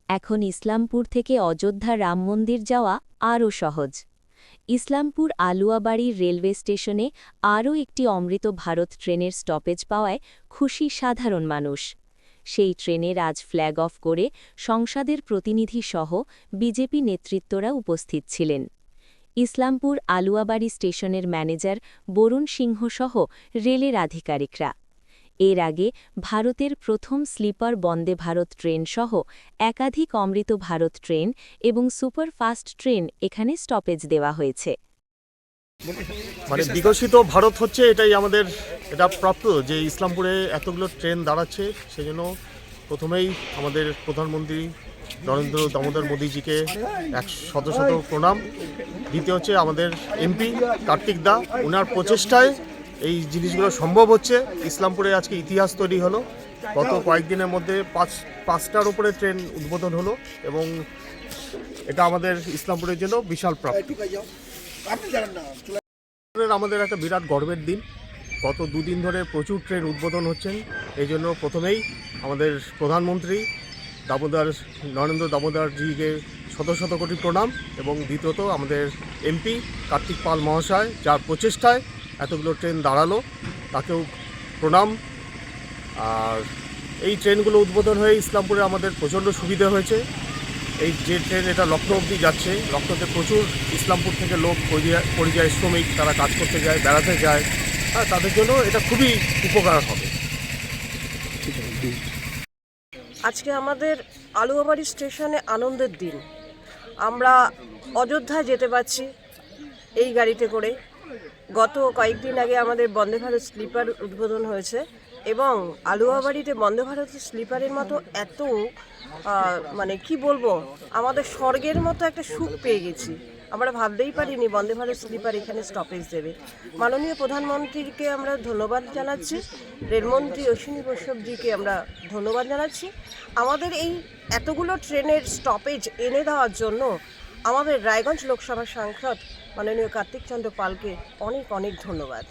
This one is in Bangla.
এখন ইসলামপুর থেকে অযোধ্যা রাম মন্দির যাওয়া আরও সহজ। ইসলামপুর আলুয়াবাড়ির রেলওয়ে স্টেশনে আরও একটি অমৃত ভারত ট্রেনের স্টপেজ পাওয়ায় খুশি সাধারণ মানুষ। সেই ট্রেনের আজ ফ্ল্যাগ অফ করে সংসদের প্রতিনিধিসহ বিজেপি নেতৃত্বরা উপস্থিত ছিলেন। ইসলামপুর আলুয়াবাড়ি স্টেশনের ম্যানেজার বরুণ সিংহসহ রেলের আধিকারিকরা। এর আগে ভারতের প্রথম স্লিপার বন্দে ভারত ট্রেন সহ একাধিক অমৃত ভারত ট্রেন এবং সুপারফাস্ট ট্রেন এখানে স্টপেজ দেওয়া হয়েছে। মানে বিকশিত ভারত হচ্ছে এটাই আমাদের এটা প্রাপ্ত যে ইসলামপুরে এতগুলো ট্রেন দাঁড়াচ্ছে। সেজন্য প্রথমেই আমাদের প্রধানমন্ত্রী নরেন্দ্র দামোদর মোদীজিকে শত শত প্রণাম। দ্বিতীয় হচ্ছে আমাদের এমপি কার্তিক দা, ওনার প্রচেষ্টায় এই জিনিসগুলো সম্ভব হচ্ছে। ইসলামপুরে আজকে ইতিহাস তৈরি হলো। গত কয়েকদিনের মধ্যে পাঁচটার উপরে ট্রেন উদ্বোধন হলো এবং এটা আমাদের ইসলামপুরের জন্য বিশাল প্রাপ্তি। আমাদের একটা বিরাট গর্বের দিন। গত দুদিন ধরে প্রচুর ট্রেন উদ্বোধন হচ্ছেন। এই জন্য প্রথমেই আমাদের প্রধানমন্ত্রী নরেন্দ্র দামোদরজিকে শত শত কোটি প্রণাম এবং দ্বিতীয়ত আমাদের এমপি কার্তিক পাল মহাশয়, যার প্রচেষ্টায় এতগুলো ট্রেন দাঁড়ালো, তাকেও প্রণাম। আর এই ট্রেনগুলো উদ্বোধন হয়ে ইসলামপুরে আমাদের প্রচণ্ড সুবিধা হয়েছে। এই যে ট্রেন এটা লখনৌ অবধি যাচ্ছে, লখনৌতে প্রচুর ইসলামপুর থেকে লোক পরিযায়ী শ্রমিক তারা কাজ করতে যায়, বেড়াতে যায়, তাদের জন্য এটা খুবই উপকার হবে। আজকে আমাদের আলুয়াবাড়ি স্টেশনে আনন্দের দিন। আমরা অযোধ্যায় যেতে পারছি এই গাড়িতে করে। গত কয়েকদিন আগে আমাদের বন্দে ভারত স্লিপার উদ্বোধন হয়েছে এবং আলুয়াবাড়িতে বন্দে ভারত স্লিপারের মতো এত মানে কি বলবো, আমাদের স্বর্গের মতো একটা সুখ পেয়ে গেছি। আমরা ভাবতেই পারিনি বন্দে ভারত স্লিপার এখানে স্টপেজ দেবে। মাননীয় প্রধানমন্ত্রীকে আমরা ধন্যবাদ জানাচ্ছি, রেলমন্ত্রী অশ্বিনী বৈষ্ণবজিকে আমরা ধন্যবাদ জানাচ্ছি। আমাদের এই এতগুলো ট্রেনের স্টপেজ এনে দেওয়ার জন্য আমাদের রায়গঞ্জ লোকসভার সাংসদ মাননীয় কার্তিক চন্দ্র পালকে অনেক অনেক ধন্যবাদ।